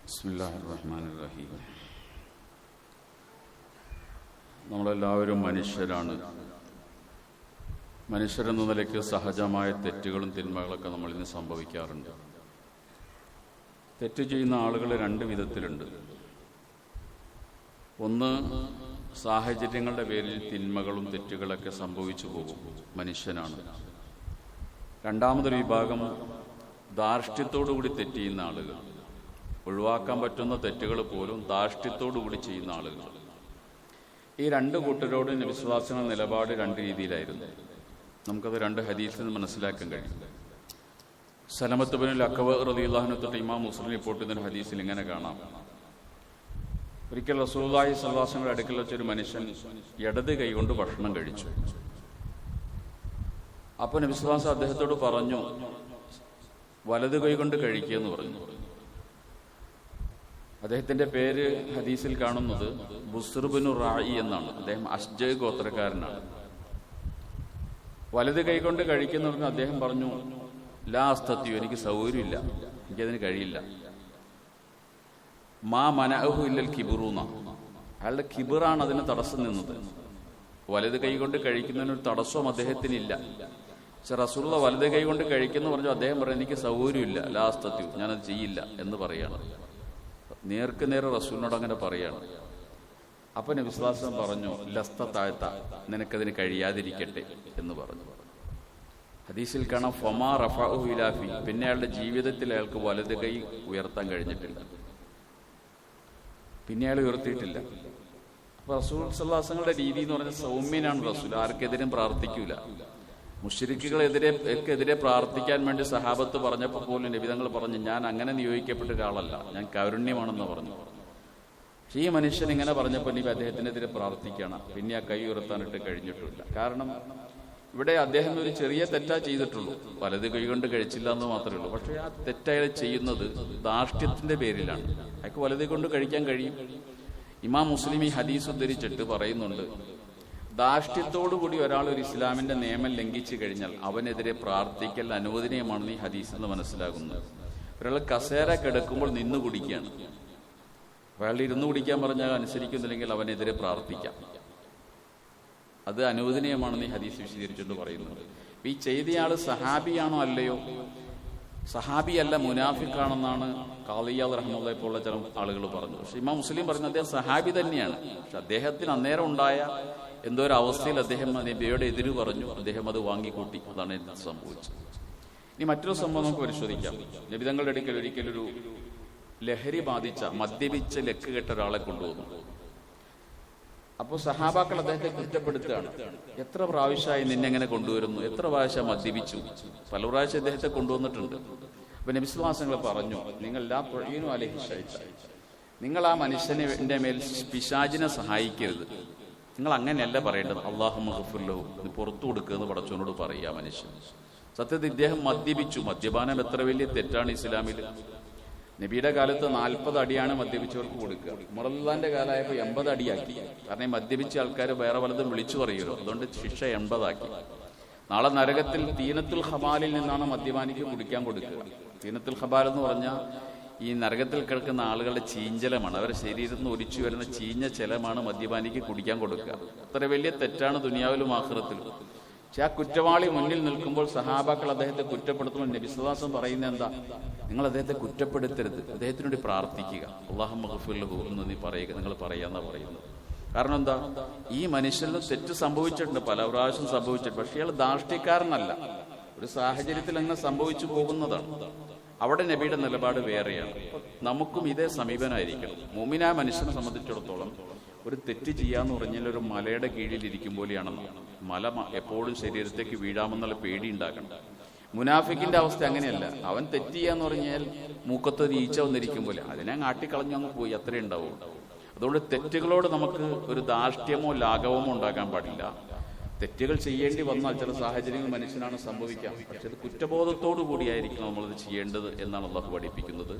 ബിസ്മില്ലാഹിർ റഹ്മാനിർ റഹീം. നമ്മളെല്ലാവരും മനുഷ്യരാണ്. മനുഷ്യരെന്ന നിലയ്ക്ക് സഹജമായ തെറ്റുകളും തിന്മകളൊക്കെ നമ്മളിൽ നിന്ന് സംഭവിക്കാറുണ്ട്. തെറ്റ് ചെയ്യുന്ന ആളുകൾ രണ്ട് വിധത്തിലുണ്ട്. ഒന്ന്, സാഹചര്യങ്ങളുടെ പേരിൽ തിന്മകളും തെറ്റുകളൊക്കെ സംഭവിച്ചു പോകും, മനുഷ്യനാണ്. രണ്ടാമതൊരു വിഭാഗം ധാർഷ്ട്യത്തോടുകൂടി തെറ്റ് ചെയ്യുന്ന ആളുകൾ, ഒഴിവാക്കാൻ പറ്റുന്ന തെറ്റുകൾ പോലും ധാർഷ്ട്യത്തോടുകൂടി ചെയ്യുന്ന ആളുകൾ. ഈ രണ്ട് കൂട്ടരോട് വിശ്വാസങ്ങളുടെ നിലപാട് രണ്ട് രീതിയിലായിരുന്നു. നമുക്കത് രണ്ട് ഹദീസിൽ നിന്ന് മനസ്സിലാക്കാൻ കഴിയും. സലമത്ത് ബിനുൽ അക്വ റളിയല്ലാഹു അൻഹു തൊട്ട് ഇമാം മുസ്ലിം റിപ്പോർട്ട് ചെയ്യുന്ന ഹദീസിൽ ഇങ്ങനെ കാണാം. ഒരിക്കൽ റസൂലുള്ളാഹി സ്വല്ലല്ലാഹു അലൈഹി വസല്ലം അടുക്കൽ വെച്ചൊരു മനുഷ്യൻ ഇടത് കൈകൊണ്ട് ഭക്ഷണം കഴിച്ചു. അപ്പോൾ നബി സ്വല്ലല്ലാഹു അലൈഹി വസല്ലം അദ്ദേഹത്തോട് പറഞ്ഞു, വലത് കൈ കൊണ്ട് കഴിക്കുക എന്ന് പറഞ്ഞു. അദ്ദേഹത്തിന്റെ പേര് ഹദീസിൽ കാണുന്നത് ബുസ്ർ ബിനു റായി എന്നാണ്. അദ്ദേഹം അസ്ജ ഗോത്രക്കാരനാണ്. വലത് കൈ കൊണ്ട് കഴിക്കുന്ന പറഞ്ഞ് അദ്ദേഹം പറഞ്ഞു, ലാ അസ്തത്തിയു, എനിക്ക് സൗകര്യമില്ല, എനിക്കതിന് കഴിയില്ല. മാ മനഅഹു ഇല്ലൽ കിബറൂന, അയാളുടെ കിബറാണ് അതിന് തടസ്സം നിന്നത്. വലത് കൈ കൊണ്ട് കഴിക്കുന്നതിനൊരു തടസ്സവും അദ്ദേഹത്തിനില്ല. പക്ഷെ റസൂലുള്ള വലത് കൈ കൊണ്ട് കഴിക്കുന്നു പറഞ്ഞു. അദ്ദേഹം പറഞ്ഞു, എനിക്ക് സൗകര്യമില്ല, ലാ അസ്തത്തിയു, ഞാനത് ചെയ്യില്ല എന്ന് പറയാണ്. നേർക്ക് നേരെ റസൂലിനോട് അങ്ങനെ പറയാണ്. അപ്പൊ നബി സ്വല്ലല്ലാഹു അലൈഹി വസല്ലം പറഞ്ഞു, ലസ്ത താഴ്ത്ത, നിനക്കതിന് കഴിയാതിരിക്കട്ടെ എന്ന് പറഞ്ഞു. ഹദീസിൽ കാണാം, ഫമാ റഫഅഹു ഇലാ ഫി, പിന്നെ അയാളുടെ ജീവിതത്തിൽ അയാൾക്ക് വലത് കൈ ഉയർത്താൻ കഴിഞ്ഞിട്ടില്ല, പിന്നെ അയാൾ ഉയർത്തിയിട്ടില്ല. അപ്പൊ റസൂൽ സ്വല്ലല്ലാഹു അലൈഹി വസല്ലമയുടെ രീതി എന്ന് പറഞ്ഞാൽ സൗമ്യനാണ് റസൂൽ. ആർക്കെതിരും പ്രാർത്ഥിക്കൂല. മുശ്രിക്കുകളെതിരെ പ്രാർത്ഥിക്കാൻ വേണ്ടി സഹാബത്ത് പറഞ്ഞപ്പോൾ പോലും നബി തങ്ങൾ പറഞ്ഞു, ഞാൻ അങ്ങനെ നിയോഗിക്കപ്പെട്ട ഒരാളല്ല, ഞാൻ കാരുണ്യമാണെന്ന് പറഞ്ഞു. പക്ഷേ ഈ മനുഷ്യൻ ഇങ്ങനെ പറഞ്ഞപ്പോൾ നബി അദ്ദേഹത്തിനെതിരെ പ്രാർത്ഥിക്കണം. പിന്നെ ആ കൈ ഉയർത്താനിട്ട് കഴിഞ്ഞിട്ടില്ല. കാരണം ഇവിടെ അദ്ദേഹം ഒരു ചെറിയ തെറ്റാ ചെയ്തിട്ടുള്ളൂ, വലത് കൈ കൊണ്ട് കഴിച്ചില്ല എന്ന് മാത്രമേ ഉള്ളൂ. പക്ഷേ ആ തെറ്റയാൾ ചെയ്യുന്നത് ധാർഷ്ട്യത്തിന്റെ പേരിലാണ്. അയാൾക്ക് വലത് കൊണ്ട് കഴിക്കാൻ കഴിയും. ഇമാം മുസ്ലിം ഈ ഹദീസ് ഉദ്ധരിച്ചിട്ട് പറയുന്നുണ്ട്, ധാർഷ്ട്യത്തോടുകൂടി ഒരാൾ ഒരു ഇസ്ലാമിന്റെ നിയമം ലംഘിച്ചു കഴിഞ്ഞാൽ അവനെതിരെ പ്രാർത്ഥിക്കൽ അനുവദനീയമാണെന്ന് ഈ ഹദീസിൽ നിന്ന് മനസ്സിലാകുന്നത്. ഒരാൾ കസേര കിടക്കുമ്പോൾ നിന്ന് കുടിക്കുകയാണ്, അയാൾ ഇരുന്ന് കുടിക്കാൻ പറഞ്ഞാൽ അനുസരിക്കുന്നില്ലെങ്കിൽ അവനെതിരെ പ്രാർത്ഥിക്കാം, അത് അനുവദനീയമാണെന്ന് ഈ ഹദീസ് വിശദീകരിച്ചുകൊണ്ട് പറയുന്നുണ്ട്. ഈ ചെയ്തയാൾ സഹാബിയാണോ അല്ലയോ? സഹാബിയല്ല, മുനാഫിക്കാണെന്നാണ് ഖാദിയാദ് റഹ്മത്തുള്ളാഹി പോലുള്ള ചില ആളുകൾ പറഞ്ഞു. പക്ഷെ ഇമാം മുസ്ലിം പറഞ്ഞു, അദ്ദേഹം സഹാബി തന്നെയാണ്. പക്ഷെ അദ്ദേഹത്തിന് അന്നേരം ഉണ്ടായ എന്തോ ഒരു അവസ്ഥയിൽ അദ്ദേഹം നബിയോട് എതിര് പറഞ്ഞു, അദ്ദേഹം അത് വാങ്ങിക്കൂട്ടി. അതാണ് സംഭവിച്ചത്. ഇനി മറ്റൊരു സംഭവം നമുക്ക് പരിശോധിക്കാം. നബി തങ്ങളുടെ അടുക്കൽ ഒരിക്കലൊരു ലഹരി ബാധിച്ച, മദ്യപിച്ച ലക്ക് കെട്ട ഒരാളെ കൊണ്ടുവന്നു. അപ്പോൾ സഹാബാക്കൾ അദ്ദേഹത്തെ കുറ്റപ്പെടുത്തുകയാണ്, എത്ര പ്രാവശ്യമായി നിന്നെങ്ങനെ കൊണ്ടുവരുന്നു, എത്ര പ്രാവശ്യം മദ്യപിച്ചു, പല പ്രാവശ്യം അദ്ദേഹത്തെ കൊണ്ടുവന്നിട്ടുണ്ട്. അപ്പൊ നബി സ്വല്ലല്ലാഹു അലൈഹി വസല്ലം പറഞ്ഞു, നിങ്ങൾ ലാ തുഈനു അലൈഹി ശൈത്താൻ, നിങ്ങൾ ആ മനുഷ്യന്റെ മേൽ പിശാചിനെ സഹായിക്കരുത്. നിങ്ങൾ അങ്ങനെയല്ല പറയേണ്ടത്, അല്ലാഹുമ്മ ഗ്ഫിർ ലഹു, ഇത് പുറത്തു കൊടുക്കുക എന്ന് പടച്ചവനോട് പറയുക മനുഷ്യൻ. സത്യത്തിൽ ഇദ്ദേഹം മദ്യപിച്ചു. മദ്യപാനം എത്ര വലിയ തെറ്റാണ് ഇസ്ലാമിൽ. നബിയുടെ കാലത്ത് 40 അടിയാണ് മദ്യപിച്ചവർക്ക് കൊടുക്കുക. ഉമറുല്ലാന്റെ കാലമായപ്പോൾ 80 അടിയാക്കി. കാരണം ഈ മദ്യപിച്ച ആൾക്കാർ വേറെ പലതും വിളിച്ചു പറയുമല്ലോ, അതുകൊണ്ട് ശിക്ഷ 80 ആക്കി. നാളെ നരകത്തിൽ തീനത്തുൽ ഖബാലിൽ നിന്നാണ് മദ്യപാനിക്ക് കുടിക്കാൻ കൊടുക്കുക. തീനത്തുൽ ഖബാൽ എന്ന് പറഞ്ഞാൽ ഈ നരകത്തിൽ കിടക്കുന്ന ആളുകളുടെ ചീഞ്ചലമാണ്, അവരുടെ ശരീരത്തിൽ നിന്ന് ഒലിച്ചു വരുന്ന ചീഞ്ഞ ജലമാണ് മദ്യപാനിക്ക് കുടിക്കാൻ കൊടുക്കുക. അത്ര വലിയ തെറ്റാണ് ദുനിയാവിലും ആഖിറത്തിലും. പക്ഷെ ആ കുറ്റവാളി മുന്നിൽ നിൽക്കുമ്പോൾ സഹാബാക്കൾ അദ്ദേഹത്തെ കുറ്റപ്പെടുത്തുമ്പോൾ നബി സ്വല്ലല്ലാഹു അലൈഹി വസല്ലം പറയുന്നത് എന്താ? നിങ്ങൾ അദ്ദേഹത്തെ കുറ്റപ്പെടുത്തരുത്, അദ്ദേഹത്തിനോട് പ്രാർത്ഥിക്കുക, അല്ലാഹുമ്മ ഗ്ഫിർ ലഹു എന്ന് നീ പറയുക, നിങ്ങൾ പറയാന്നാ പറയുന്നത്. കാരണം എന്താ? ഈ മനുഷ്യന് തെറ്റ് സംഭവിച്ചിട്ടുണ്ട്, പല പ്രാവശ്യം സംഭവിച്ചിട്ടുണ്ട്. പക്ഷെ ഇയാൾ ധാർഷ്ട്യക്കാരനല്ല, ഒരു സാഹചര്യത്തിൽ അങ്ങനെ സംഭവിച്ചു പോകുന്നതാണ്. അവിടെ നബിയുടെ നിലപാട് വേറെയാണ്. നമുക്കും ഇതേ സമീപനമായിരിക്കണം. മുഅ്മിനായ മനുഷ്യനെ സംബന്ധിച്ചിടത്തോളം ഒരു തെറ്റ് ചെയ്യാന്ന് പറഞ്ഞാൽ ഒരു മലയുടെ കീഴിൽ ഇരിക്കും പോലെയാണെന്നാണ്. മല എപ്പോഴും ശരീരത്തേക്ക് വീഴാമെന്നുള്ള പേടി ഉണ്ടാക്കണം. മുനാഫിക്കിന്റെ അവസ്ഥ അങ്ങനെയല്ല. അവൻ തെറ്റ് ചെയ്യാന്ന് പറഞ്ഞാൽ മൂക്കത്തൊരു ഈച്ച വന്നിരിക്കും പോലെ, അതിനെ ആട്ടിക്കളഞ്ഞു അങ്ങ് പോയി, അത്രേ ഉണ്ടാവും. അതുകൊണ്ട് തെറ്റുകളോട് നമുക്ക് ഒരു ധാർഷ്ട്യമോ ലാഘവമോ ഉണ്ടാക്കാൻ പാടില്ല. തെറ്റുകൾ ചെയ്യേണ്ടി വന്നാൽ ചില സാഹചര്യങ്ങൾ മനുഷ്യനാണ് സംഭവിക്കാം. പക്ഷെ അത് കുറ്റബോധത്തോടു കൂടിയായിരിക്കണം നമ്മളത് ചെയ്യേണ്ടത് എന്നാണ് അള്ളാഹു പഠിപ്പിക്കുന്നത്.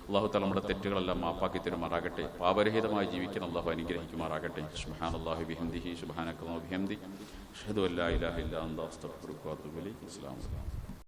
അള്ളാഹു തആല നമ്മുടെ തെറ്റുകളെല്ലാം മാപ്പാക്കി തരുമാറാകട്ടെ. പാപരഹിതമായി ജീവിക്കാൻ അള്ളാഹു അനുഗ്രഹിക്കുമാറാകട്ടെ. സുബ്ഹാനല്ലാഹി ബിഹംദിഹി സുബ്ഹാനക്കല്ലാഹു ബിഹംദിക് അഷ്ഹദു അല്ലാ ഇലാഹ ഇല്ലാ അൻത അസ്തഗ്ഫിറുക വ അത്തൂബു ഇലൈക്. അസ്സലാമു അലൈക്കും.